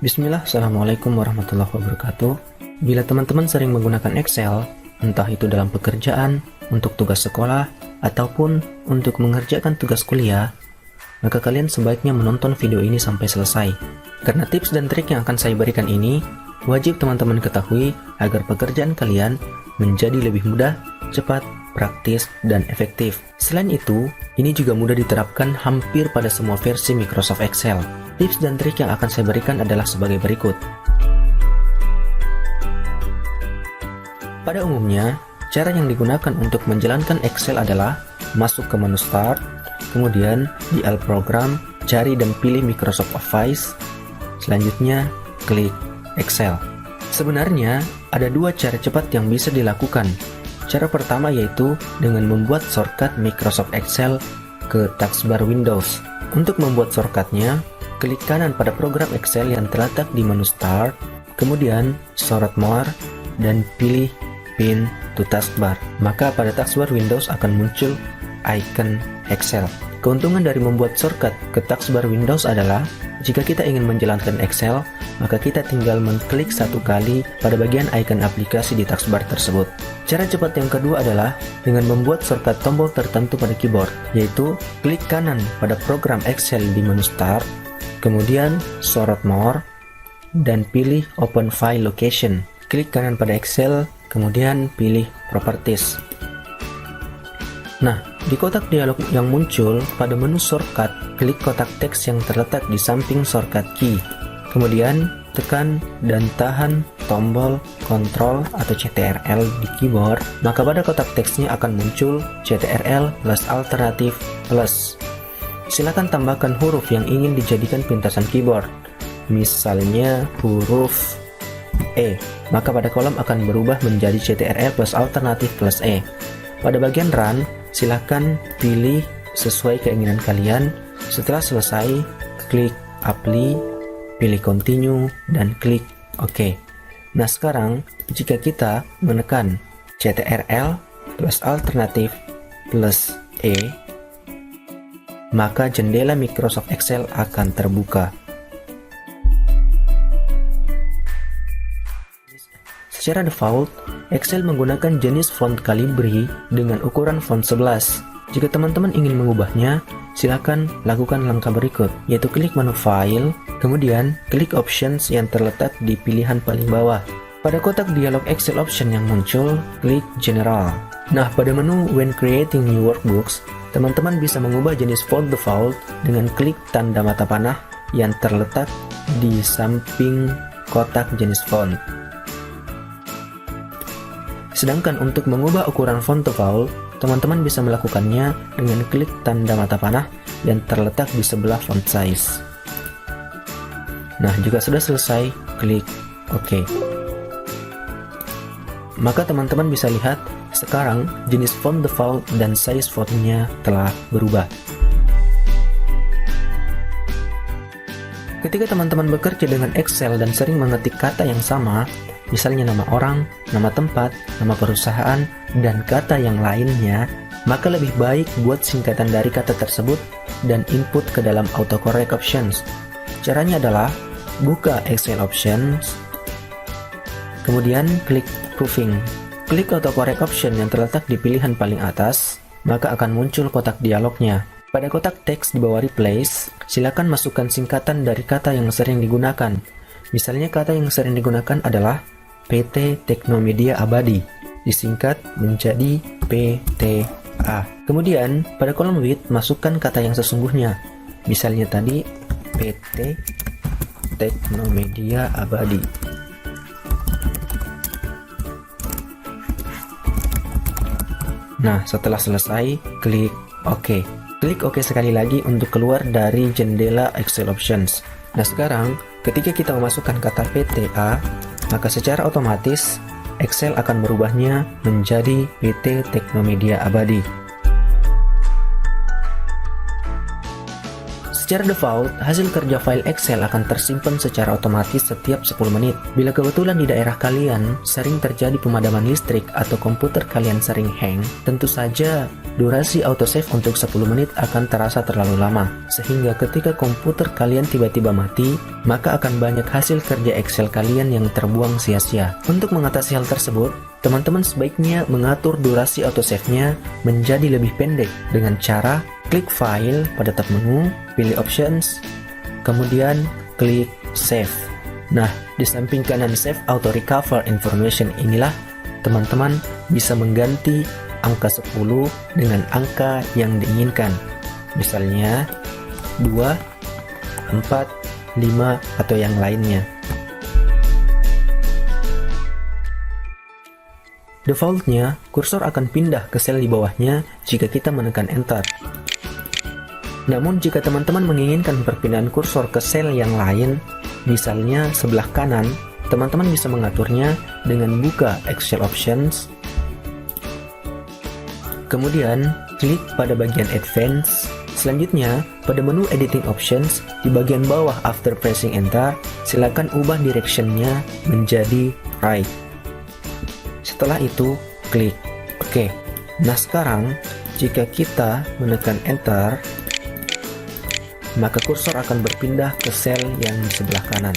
Bismillah, Assalamualaikum warahmatullahi wabarakatuh. Bila teman-teman sering menggunakan Excel, entah itu dalam pekerjaan, untuk tugas sekolah, ataupun untuk mengerjakan tugas kuliah, maka kalian sebaiknya menonton video ini sampai selesai. Karena tips dan trik yang akan saya berikan ini, wajib teman-teman ketahui agar pekerjaan kalian menjadi lebih mudah, cepat, praktis, dan efektif. Selain itu, ini juga mudah diterapkan hampir pada semua versi Microsoft Excel. Tips dan trik yang akan saya berikan adalah sebagai berikut. Pada umumnya, cara yang digunakan untuk menjalankan Excel adalah masuk ke menu Start, kemudian di All Program, cari dan pilih Microsoft Office, selanjutnya klik Excel. Sebenarnya, ada dua cara cepat yang bisa dilakukan. Cara pertama yaitu dengan membuat shortcut Microsoft Excel ke taskbar Windows. Untuk membuat shortcutnya, klik kanan pada program Excel yang terletak di menu Start, kemudian sorot More, dan pilih Pin to Taskbar. Maka pada taskbar Windows akan muncul icon Excel. Keuntungan dari membuat shortcut ke taskbar Windows adalah, jika kita ingin menjalankan Excel, maka kita tinggal mengklik satu kali pada bagian icon aplikasi di taskbar tersebut. Cara cepat yang kedua adalah dengan membuat shortcut tombol tertentu pada keyboard, yaitu klik kanan pada program Excel di menu Start, kemudian sorot More, dan pilih Open File Location. Klik kanan pada Excel, kemudian pilih Properties. Nah, di kotak dialog yang muncul pada menu shortcut, klik kotak teks yang terletak di samping shortcut key. Kemudian, tekan dan tahan tombol Ctrl atau CTRL di keyboard, maka pada kotak teksnya akan muncul CTRL plus alternatif plus. Silakan tambahkan huruf yang ingin dijadikan pintasan keyboard, misalnya huruf E, maka pada kolom akan berubah menjadi CTRL plus alternatif plus E. Pada bagian Run, silakan pilih sesuai keinginan kalian. Setelah selesai, klik Apply, pilih Continue, dan klik OK. Nah sekarang, jika kita menekan CTRL plus alternatif plus E, maka jendela Microsoft Excel akan terbuka. Secara default, Excel menggunakan jenis font Calibri dengan ukuran font 11. Jika teman-teman ingin mengubahnya, silakan lakukan langkah berikut, yaitu klik menu File, kemudian klik Options yang terletak di pilihan paling bawah. Pada kotak dialog Excel option yang muncul, klik General. Nah, pada menu When Creating New Workbooks, teman-teman bisa mengubah jenis font default dengan klik tanda mata panah yang terletak di samping kotak jenis font. Sedangkan untuk mengubah ukuran font default, teman-teman bisa melakukannya dengan klik tanda mata panah yang terletak di sebelah font size. Nah, jika sudah selesai, klik OK. Maka teman-teman bisa lihat sekarang jenis font default dan size fontnya telah berubah. Ketika teman-teman bekerja dengan Excel dan sering mengetik kata yang sama, misalnya nama orang, nama tempat, nama perusahaan, dan kata yang lainnya, maka lebih baik buat singkatan dari kata tersebut dan input ke dalam autocorrect options. Caranya adalah buka Excel options, kemudian klik Proofing. Klik autocorrect option yang terletak di pilihan paling atas, maka akan muncul kotak dialognya. Pada kotak teks di bawah Replace, silakan masukkan singkatan dari kata yang sering digunakan. Misalnya kata yang sering digunakan adalah PT Teknomedia Abadi, disingkat menjadi PTA. Kemudian, pada kolom Width, masukkan kata yang sesungguhnya. Misalnya tadi, PT Teknomedia Abadi. Nah, setelah selesai, klik OK. Klik OK sekali lagi untuk keluar dari jendela Excel Options. Nah, sekarang, ketika kita memasukkan kata PTA, maka secara otomatis Excel akan merubahnya menjadi PT Teknomedia Abadi. Secara default, hasil kerja file Excel akan tersimpan secara otomatis setiap 10 menit. Bila kebetulan di daerah kalian sering terjadi pemadaman listrik atau komputer kalian sering hang, tentu saja durasi autosave untuk 10 menit akan terasa terlalu lama. Sehingga ketika komputer kalian tiba-tiba mati, maka akan banyak hasil kerja Excel kalian yang terbuang sia-sia. Untuk mengatasi hal tersebut, teman-teman sebaiknya mengatur durasi autosave-nya menjadi lebih pendek dengan cara klik File pada tab menu, pilih Options, kemudian klik Save. Nah, di samping kanan Save Auto Recover Information inilah teman-teman bisa mengganti angka 10 dengan angka yang diinginkan. Misalnya 2, 4, 5, atau yang lainnya. Defaultnya, kursor akan pindah ke sel di bawahnya jika kita menekan Enter. Namun jika teman-teman menginginkan perpindahan kursor ke sel yang lain, misalnya sebelah kanan, teman-teman bisa mengaturnya dengan buka Excel Options, kemudian klik pada bagian Advanced. Selanjutnya, pada menu Editing Options, di bagian bawah after pressing Enter, silakan ubah direction-nya menjadi right. Setelah itu, klik OK. Nah sekarang, jika kita menekan Enter, maka kursor akan berpindah ke sel yang di sebelah kanan.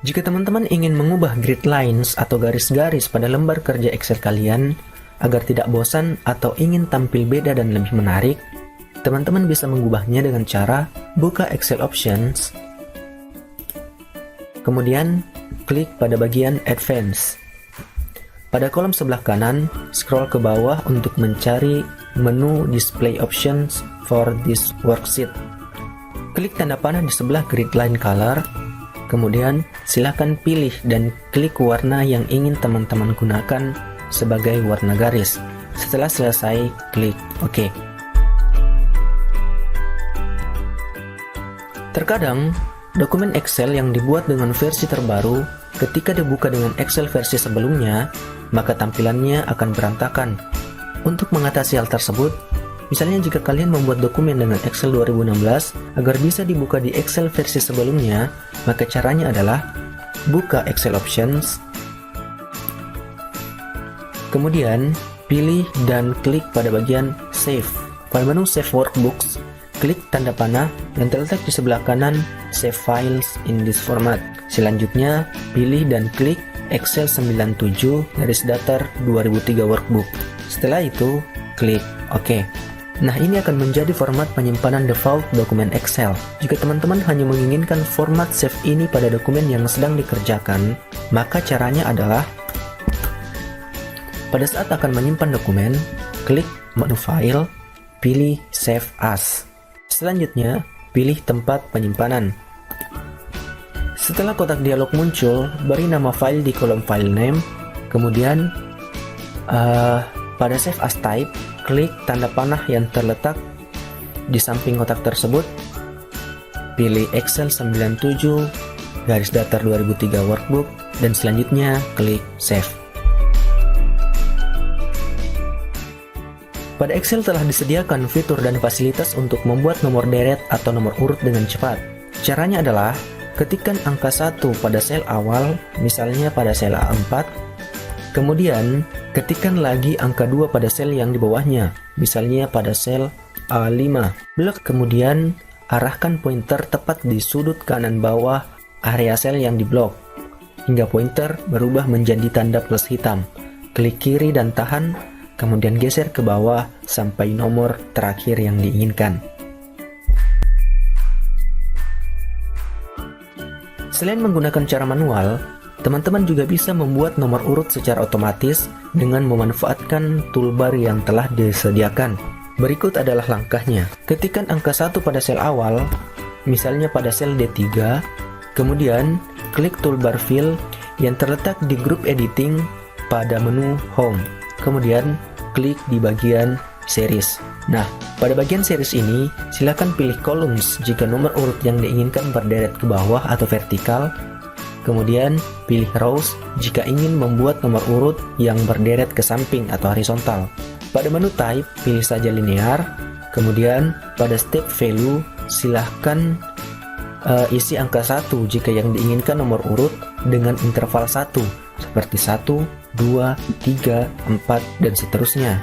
Jika teman-teman ingin mengubah grid lines atau garis-garis pada lembar kerja Excel kalian, agar tidak bosan atau ingin tampil beda dan lebih menarik, teman-teman bisa mengubahnya dengan cara buka Excel Options, kemudian klik pada bagian Advanced. Pada kolom sebelah kanan, scroll ke bawah untuk mencari menu Display Options for this worksheet. Klik tanda panah di sebelah grid line color, kemudian silakan pilih dan klik warna yang ingin teman-teman gunakan sebagai warna garis. Setelah selesai, klik OK. Terkadang, dokumen Excel yang dibuat dengan versi terbaru, ketika dibuka dengan Excel versi sebelumnya, maka tampilannya akan berantakan. Untuk mengatasi hal tersebut, misalnya jika kalian membuat dokumen dengan Excel 2016 agar bisa dibuka di Excel versi sebelumnya, maka caranya adalah buka Excel Options, kemudian pilih dan klik pada bagian Save. Pada menu Save Workbooks, klik tanda panah yang terletak di sebelah kanan Save Files in this format. Selanjutnya, pilih dan klik Excel 97-2003 Workbook. Setelah itu, klik OK. Nah, ini akan menjadi format penyimpanan default dokumen Excel. Jika teman-teman hanya menginginkan format save ini pada dokumen yang sedang dikerjakan, maka caranya adalah pada saat akan menyimpan dokumen, klik menu File, pilih Save As. Selanjutnya, pilih tempat penyimpanan. Setelah kotak dialog muncul, beri nama file di kolom File Name, kemudian pada Save As Type, klik tanda panah yang terletak di samping kotak tersebut, pilih Excel 97-2003 Workbook, dan selanjutnya klik Save. Pada Excel telah disediakan fitur dan fasilitas untuk membuat nomor deret atau nomor urut dengan cepat. Caranya adalah ketikkan angka 1 pada sel awal, misalnya pada sel A4, kemudian ketikkan lagi angka 2 pada sel yang di bawahnya, misalnya pada sel A5. Blok kemudian arahkan pointer tepat di sudut kanan bawah area sel yang diblok, hingga pointer berubah menjadi tanda plus hitam. Klik kiri dan tahan, kemudian geser ke bawah sampai nomor terakhir yang diinginkan. Selain menggunakan cara manual, teman-teman juga bisa membuat nomor urut secara otomatis dengan memanfaatkan toolbar yang telah disediakan. Berikut adalah langkahnya. Ketikkan angka 1 pada sel awal, misalnya pada sel D3, kemudian klik toolbar Fill yang terletak di grup editing pada menu Home. Kemudian klik di bagian Series. Nah, pada bagian series ini, silakan pilih columns jika nomor urut yang diinginkan berderet ke bawah atau vertikal. Kemudian pilih rows jika ingin membuat nomor urut yang berderet ke samping atau horizontal. Pada menu type, pilih saja linear. Kemudian pada step value, silahkan isi angka 1 jika yang diinginkan nomor urut dengan interval 1, seperti 1, 2, 3, 4, dan seterusnya.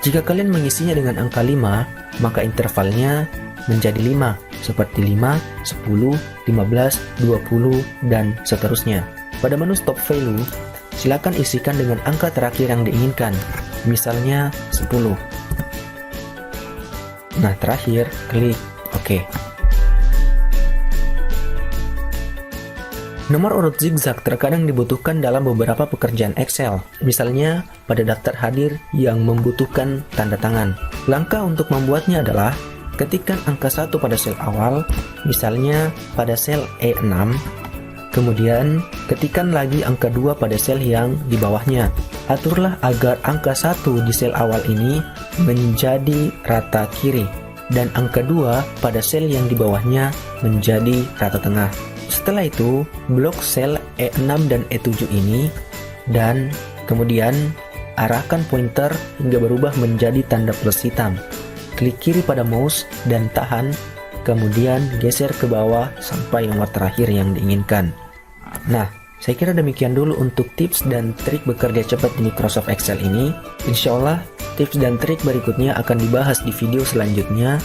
Jika kalian mengisinya dengan angka 5, maka intervalnya menjadi 5, seperti 5, 10, 15, 20, dan seterusnya. Pada menu stop value, silakan isikan dengan angka terakhir yang diinginkan, misalnya 10. Nah, terakhir, klik OK. Nomor urut zigzag terkadang dibutuhkan dalam beberapa pekerjaan Excel, misalnya pada daftar hadir yang membutuhkan tanda tangan. Langkah untuk membuatnya adalah ketikkan angka 1 pada sel awal, misalnya pada sel E6, kemudian ketikkan lagi angka 2 pada sel yang di bawahnya. Aturlah agar angka 1 di sel awal ini menjadi rata kiri, dan angka 2 pada sel yang di bawahnya menjadi rata tengah. Setelah itu, blok sel E6 dan E7 ini, dan kemudian arahkan pointer hingga berubah menjadi tanda plus hitam. Klik kiri pada mouse dan tahan, kemudian geser ke bawah sampai nomor terakhir yang diinginkan. Nah, saya kira demikian dulu untuk tips dan trik bekerja cepat di Microsoft Excel ini. Insya Allah, tips dan trik berikutnya akan dibahas di video selanjutnya.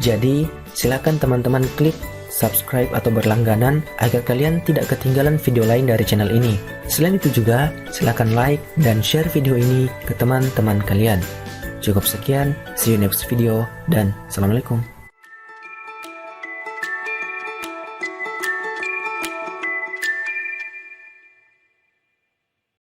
Jadi, silakan teman-teman klik subscribe atau berlangganan agar kalian tidak ketinggalan video lain dari channel ini. Selain itu juga, silakan like dan share video ini ke teman-teman kalian. Cukup sekian, see you next video, dan Assalamualaikum.